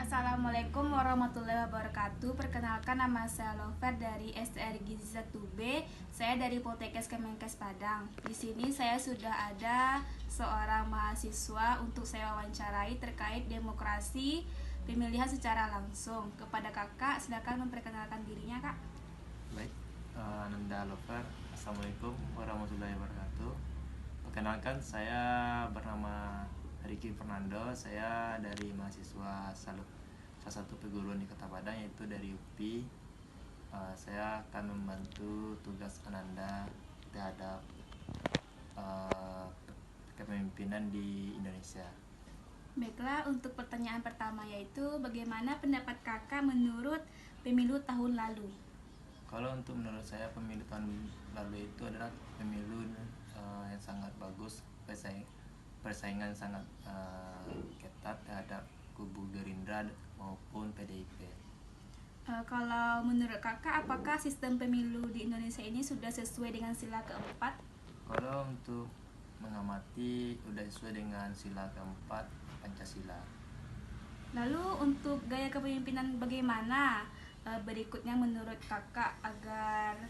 Assalamualaikum warahmatullahi wabarakatuh. Perkenalkan, nama saya Lover dari STR Gizi 1B. Saya dari Poltekkes Kemenkes Padang. Di sini saya sudah ada seorang mahasiswa untuk saya wawancarai terkait demokrasi pemilihan secara langsung. Kepada kakak, silakan memperkenalkan dirinya, kak. Baik, Nanda Lover. Assalamualaikum warahmatullahi wabarakatuh. Perkenalkan, saya bernama Ricky Fernando. Saya dari mahasiswa salah satu perguruan di Kota Padang, yaitu dari UPI. Saya akan membantu tugas Ananda terhadap kepemimpinan di Indonesia. Baiklah, untuk pertanyaan pertama yaitu bagaimana pendapat kakak menurut pemilu tahun lalu? Kalau untuk menurut saya, pemilu tahun lalu itu adalah pemilu yang sangat bagus, persaingan sangat ketat terhadap kubu Gerindra maupun PDIP. Kalau menurut kakak, apakah sistem pemilu di Indonesia ini sudah sesuai dengan sila keempat? Kalau untuk mengamati, sudah sesuai dengan sila keempat Pancasila. Lalu untuk gaya kepemimpinan bagaimana berikutnya menurut kakak agar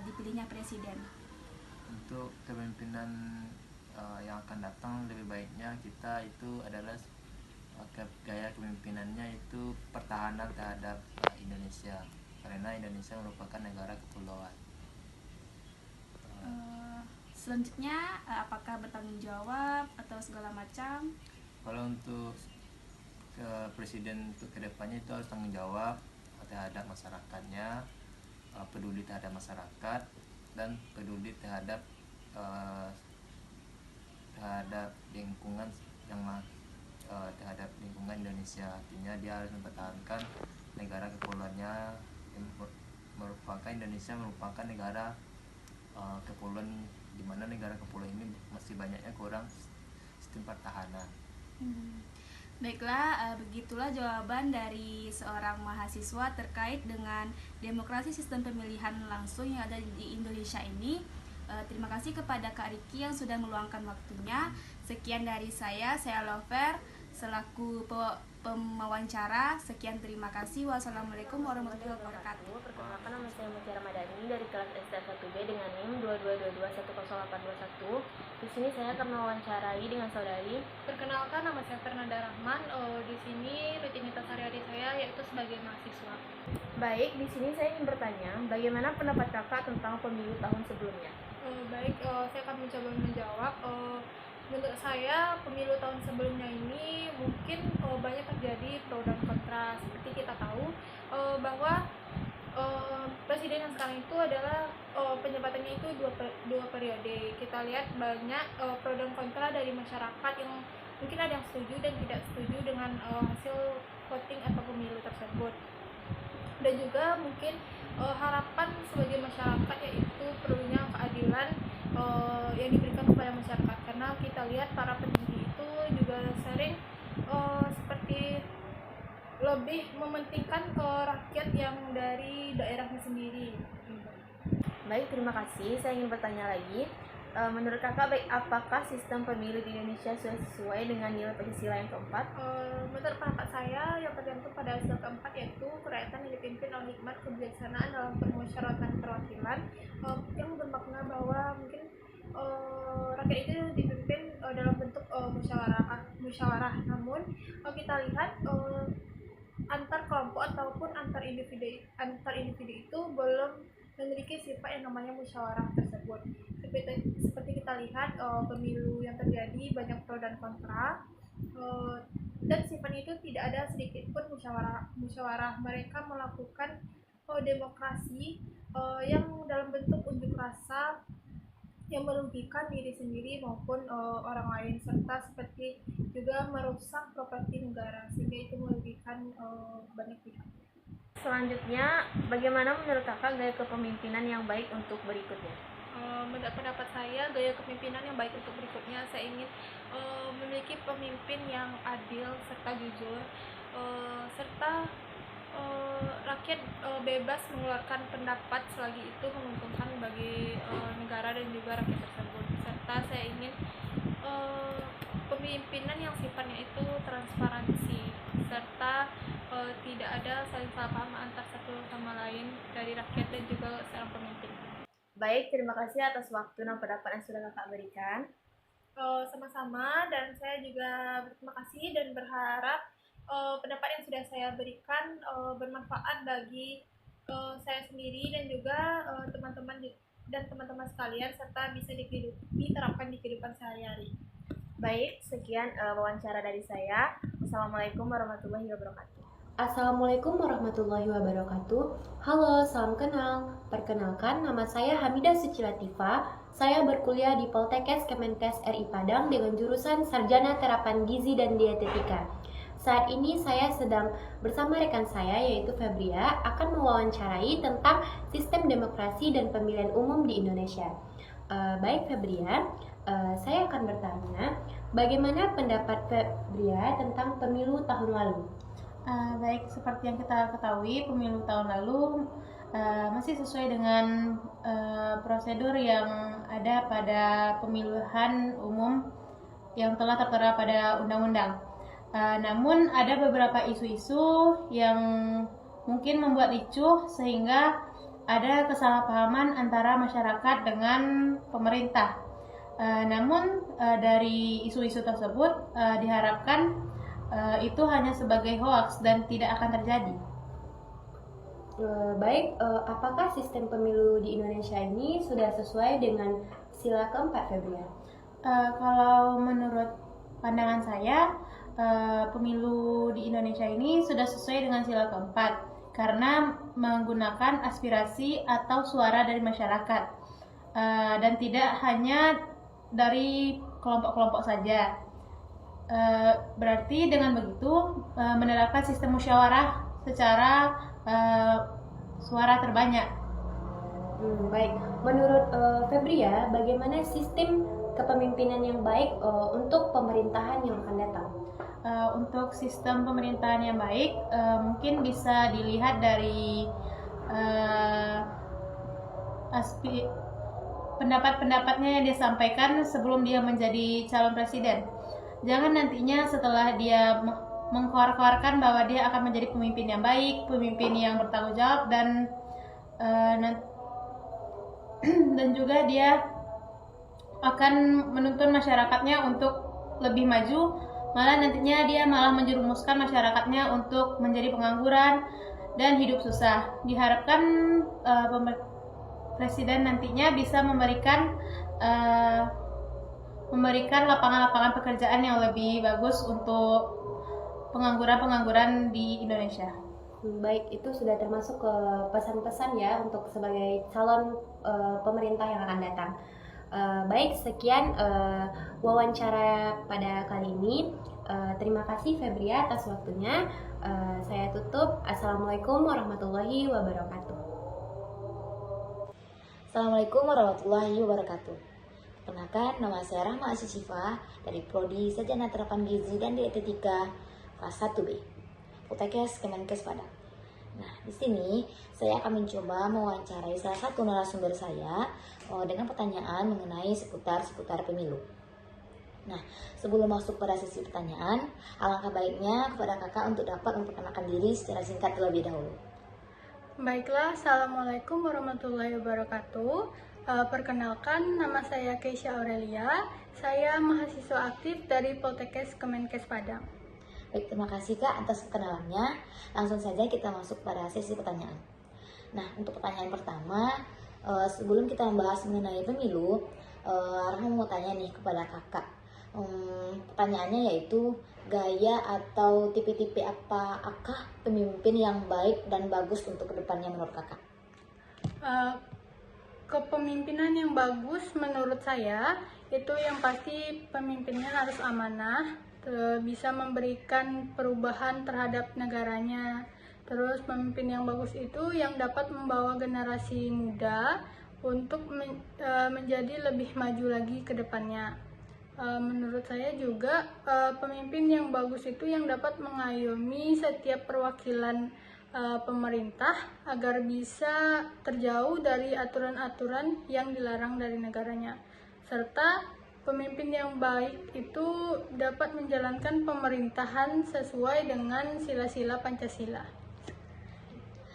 dipilihnya presiden? Untuk kepemimpinan yang akan datang, lebih baiknya kita itu adalah gaya kepemimpinannya itu pertahanan terhadap Indonesia, karena Indonesia merupakan negara kepulauan. Selanjutnya, apakah bertanggung jawab atau segala macam? Kalau untuk presiden untuk kedepannya itu harus tanggung jawab terhadap masyarakatnya, peduli terhadap masyarakat, dan peduli terhadap lingkungan terhadap lingkungan Indonesia. Artinya dia harus mempertahankan negara kepulauannya, yang Indonesia merupakan negara kepulauan, di mana negara kepulauan ini masih banyaknya kurang sistem pertahanan. Baiklah, begitulah jawaban dari seorang mahasiswa terkait dengan demokrasi sistem pemilihan langsung yang ada di Indonesia ini. Terima kasih kepada Kak Riki yang sudah meluangkan waktunya. Sekian dari saya Lover, selaku pewawancara. Sekian, terima kasih. Wassalamualaikum warahmatullahi wabarakatuh. Perkenalkan, nama saya Mutiara Madani dari kelas STR 1B dengan NIM 22221081. Di sini saya akan mewawancarai dengan saudari. Perkenalkan, nama saya Fernanda Rahman. Di sini rutinitas sehari-hari saya yaitu sebagai mahasiswa. Baik, di sini saya ingin bertanya, bagaimana pendapat kakak tentang pemilu tahun sebelumnya? Saya akan mencoba menjawab. Menurut saya, pemilu tahun sebelumnya ini mungkin banyak terjadi pro dan kontra. Seperti kita tahu bahwa presiden yang sekarang itu adalah penjabatannya itu dua periode. Kita lihat banyak pro dan kontra dari masyarakat, yang mungkin ada yang setuju dan tidak setuju dengan hasil voting atau pemilu tersebut. Dan juga mungkin harapan sebagai masyarakat yaitu perlunya keadilan yang diberikan kepada masyarakat, karena kita lihat para pendiri itu juga sering seperti lebih mementingkan rakyat yang dari daerahnya sendiri. Baik, terima kasih. Saya ingin bertanya lagi, menurut kakak, apakah sistem pemilu di Indonesia sudah sesuai dengan nilai Pancasila yang keempat? Menurut pendapat saya, yang tergantung pada sila keempat, yaitu kerakyatan yang dipimpin oleh hikmat kebijaksanaan dalam permusyawaratan perwakilan, yang bermakna bahwa mungkin rakyat itu dipimpin dalam bentuk musyawarah. Namun kita lihat antar kelompok ataupun antar individu itu belum memiliki sifat yang namanya musyawarah tersebut. Seperti kita lihat pemilu yang terjadi banyak pro dan kontra, dan sifatnya itu tidak ada sedikit pun musyawarah. Mereka melakukan demokrasi yang dalam bentuk unjuk rasa yang merugikan diri sendiri maupun orang lain, serta seperti juga merusak properti negara, sehingga itu merugikan banyak pihak. Selanjutnya, bagaimana menurut kakak gaya kepemimpinan yang baik untuk berikutnya? Menurut pendapat saya, gaya kepemimpinan yang baik untuk berikutnya, saya ingin memiliki pemimpin yang adil serta jujur, serta rakyat bebas mengeluarkan pendapat selagi itu menguntungkan bagi negara dan juga rakyat tersebut. Serta saya ingin pemimpinan yang sifatnya itu transparansi, serta tidak ada saling salah paham antar satu sama lain dari rakyat dan juga seorang pemimpin. Baik, terima kasih atas waktu dan pendapat yang sudah kakak berikan. Sama-sama, dan saya juga berterima kasih dan berharap pendapat yang sudah saya berikan bermanfaat bagi saya sendiri dan juga teman-teman dan teman-teman sekalian, serta bisa diterapkan di kehidupan sehari-hari. Baik, sekian wawancara dari saya. Wassalamualaikum warahmatullahi wabarakatuh. Assalamualaikum warahmatullahi wabarakatuh. Halo, salam kenal. Perkenalkan, nama saya Hamidah Suci Latifah. Saya berkuliah di Poltekkes Kemenkes RI Padang dengan jurusan Sarjana Terapan Gizi dan Dietetika. Saat ini saya sedang bersama rekan saya yaitu Febria akan mewawancarai tentang sistem demokrasi dan pemilihan umum di Indonesia. Baik Febria, saya akan bertanya, bagaimana pendapat Febria tentang pemilu tahun lalu? Baik, seperti yang kita ketahui, pemilu tahun lalu masih sesuai dengan prosedur yang ada pada pemilihan umum yang telah tertera pada undang-undang. Namun ada beberapa isu-isu yang mungkin membuat ricuh sehingga ada kesalahpahaman antara masyarakat dengan pemerintah. Namun dari isu-isu tersebut diharapkan itu hanya sebagai hoaks dan tidak akan terjadi. Baik, apakah sistem pemilu di Indonesia ini sudah sesuai dengan sila keempat, Febria? Kalau menurut pandangan saya, pemilu di Indonesia ini sudah sesuai dengan sila keempat karena menggunakan aspirasi atau suara dari masyarakat dan tidak hanya dari kelompok-kelompok saja. Berarti dengan begitu menerapkan sistem musyawarah secara suara terbanyak. Baik, menurut Febria, bagaimana sistem kepemimpinan yang baik untuk pemerintahan yang akan datang? Untuk sistem pemerintahan yang baik mungkin bisa dilihat dari pendapat-pendapatnya yang disampaikan sebelum dia menjadi calon presiden. Jangan nantinya setelah dia mengkoar-koarkan bahwa dia akan menjadi pemimpin yang baik, pemimpin yang bertanggung jawab dan juga dia akan menuntun masyarakatnya untuk lebih maju, malah nantinya dia malah menjerumuskan masyarakatnya untuk menjadi pengangguran dan hidup susah. Diharapkan presiden nantinya bisa memberikan lapangan-lapangan pekerjaan yang lebih bagus untuk pengangguran-pengangguran di Indonesia. Baik, itu sudah termasuk ke pesan-pesan ya untuk sebagai calon pemerintah yang akan datang. Baik, sekian wawancara pada kali ini. Terima kasih Febria atas waktunya. Saya tutup. Assalamualaikum warahmatullahi wabarakatuh. Assalamualaikum warahmatullahi wabarakatuh. Perkenalkan, nama saya Rahma Asisifah dari Prodi Sarjana Terapan Gizi dan Dietetika kelas 1B, Poltekkes Kemenkes Padang. Nah, di sini saya akan mencoba mewawancarai salah satu narasumber saya dengan pertanyaan mengenai seputar pemilu. Nah, sebelum masuk pada sesi pertanyaan, alangkah baiknya kepada kakak untuk dapat memperkenalkan diri secara singkat terlebih dahulu. Baiklah, Assalamualaikum warahmatullahi wabarakatuh. Perkenalkan, nama saya Keisha Aurelia. Saya mahasiswa aktif dari Poltekkes Kemenkes Padang. Baik, terima kasih Kak atas perkenalannya. Langsung saja kita masuk pada sesi pertanyaan. Nah, untuk pertanyaan pertama, sebelum kita membahas mengenai pemilu, Rahma mau tanya nih kepada kakak. Pertanyaannya yaitu, gaya atau tipe-tipe apakah pemimpin yang baik dan bagus untuk kedepannya menurut kakak? Kepemimpinan yang bagus menurut saya itu yang pasti pemimpinnya harus amanah, bisa memberikan perubahan terhadap negaranya. Terus pemimpin yang bagus itu yang dapat membawa generasi muda untuk menjadi lebih maju lagi ke depannya. Menurut saya juga pemimpin yang bagus itu yang dapat mengayomi setiap perwakilan pemerintah agar bisa terjauh dari aturan-aturan yang dilarang dari negaranya, serta pemimpin yang baik itu dapat menjalankan pemerintahan sesuai dengan sila-sila Pancasila.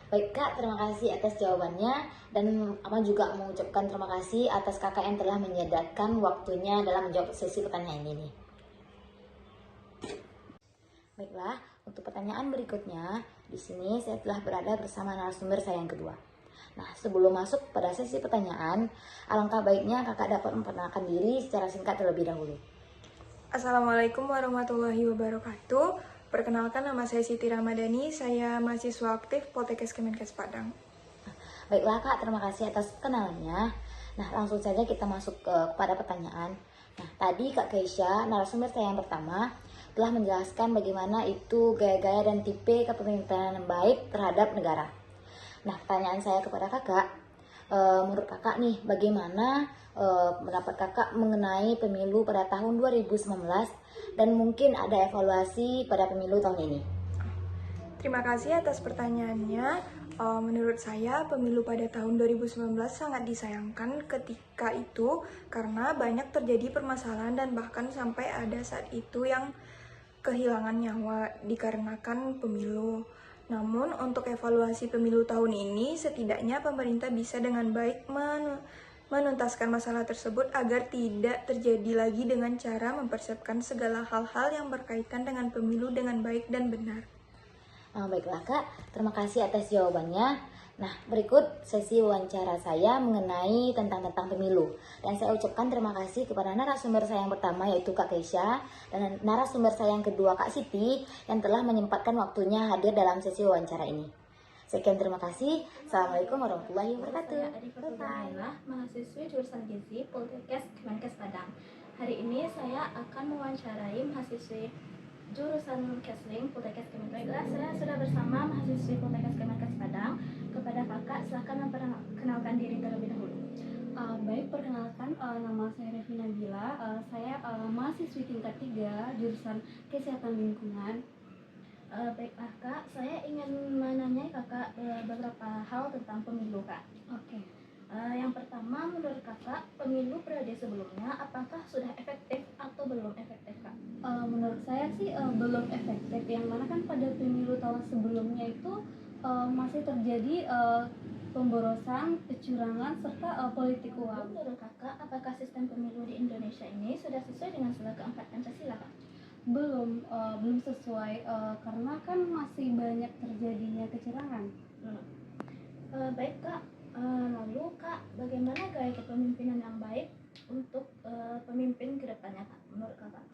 Baik Kak, terima kasih atas jawabannya dan Ama juga mengucapkan terima kasih atas Kakak yang telah menyediakan waktunya dalam menjawab sesi pertanyaan ini. Baiklah, untuk pertanyaan berikutnya, di sini saya telah berada bersama narasumber saya yang kedua. Nah, sebelum masuk pada sesi pertanyaan, alangkah baiknya Kakak dapat memperkenalkan diri secara singkat terlebih dahulu. Assalamualaikum warahmatullahi wabarakatuh. Perkenalkan, nama saya Siti Ramadhani, saya mahasiswa aktif Poltekkes Kemenkes Padang. Baiklah Kak, terima kasih atas kenalannya. Nah, langsung saja kita masuk kepada pertanyaan. Nah, tadi Kak Keisha, narasumber saya yang pertama, telah menjelaskan bagaimana itu gaya-gaya dan tipe kepemimpinan yang baik terhadap negara. Nah, pertanyaan saya kepada Kakak, menurut Kakak nih, bagaimana pendapat Kakak mengenai pemilu pada tahun 2019 dan mungkin ada evaluasi pada pemilu tahun ini? Terima kasih atas pertanyaannya. Menurut saya, pemilu pada tahun 2019 sangat disayangkan ketika itu karena banyak terjadi permasalahan dan bahkan sampai ada saat itu yang kehilangan nyawa dikarenakan pemilu. Namun, untuk evaluasi pemilu tahun ini, setidaknya pemerintah bisa dengan baik menuntaskan masalah tersebut agar tidak terjadi lagi dengan cara mempersiapkan segala hal-hal yang berkaitan dengan pemilu dengan baik dan benar. Baiklah Kak, terima kasih atas jawabannya. Nah, berikut sesi wawancara saya mengenai tentang pemilu. Dan saya ucapkan terima kasih kepada narasumber saya yang pertama yaitu Kak Keisha dan narasumber saya yang kedua Kak Siti yang telah menyempatkan waktunya hadir dalam sesi wawancara ini. Sekian, terima kasih. Assalamualaikum warahmatullahi wabarakatuh. Saya Arifah Furmanila, mahasiswi jurusan Gizi Poltekkes Kemenkes Padang. Hari ini saya akan mewawancarai mahasiswi jurusan Kesling Poltekkes Kemenkes. Saya sudah bersama mahasiswi Poltekkes Kemenkes Padang. Kepada Kakak, silahkan memperkenalkan diri terlebih dahulu. Baik, perkenalkan, nama saya Revi Nabila. Saya mahasiswi tingkat 3 jurusan Kesehatan Lingkungan. Baiklah Kak, saya ingin menanyai Kakak beberapa hal tentang pemilu Kak. Oke. Yang pertama, menurut Kakak, pemilu periode sebelumnya apakah sudah efektif atau belum efektif Kak? Menurut saya sih belum efektif, yang mana kan pada pemilu tahun sebelumnya itu masih terjadi pemborosan, kecurangan, serta politik uang. Menurut Kakak, apakah sistem pemilu di Indonesia ini sudah sesuai dengan sila keempat Pancasila Kak? Belum sesuai karena kan masih banyak terjadinya kecurangan. Baik Kak, lalu Kak, bagaimana gaya kepemimpinan yang baik untuk pemimpin kedepannya Kak, menurut Kakak?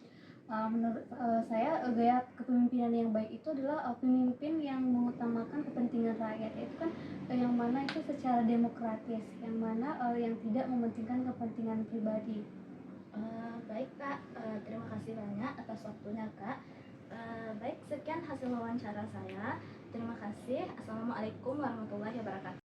Menurut saya gaya kepemimpinan yang baik itu adalah pemimpin yang mengutamakan kepentingan rakyat, itu kan yang mana itu secara demokratis, yang mana yang tidak mementingkan kepentingan pribadi. Baik Kak, terima kasih banyak atas waktunya Kak. Baik, sekian hasil wawancara saya. Terima kasih. Assalamualaikum warahmatullahi wabarakatuh.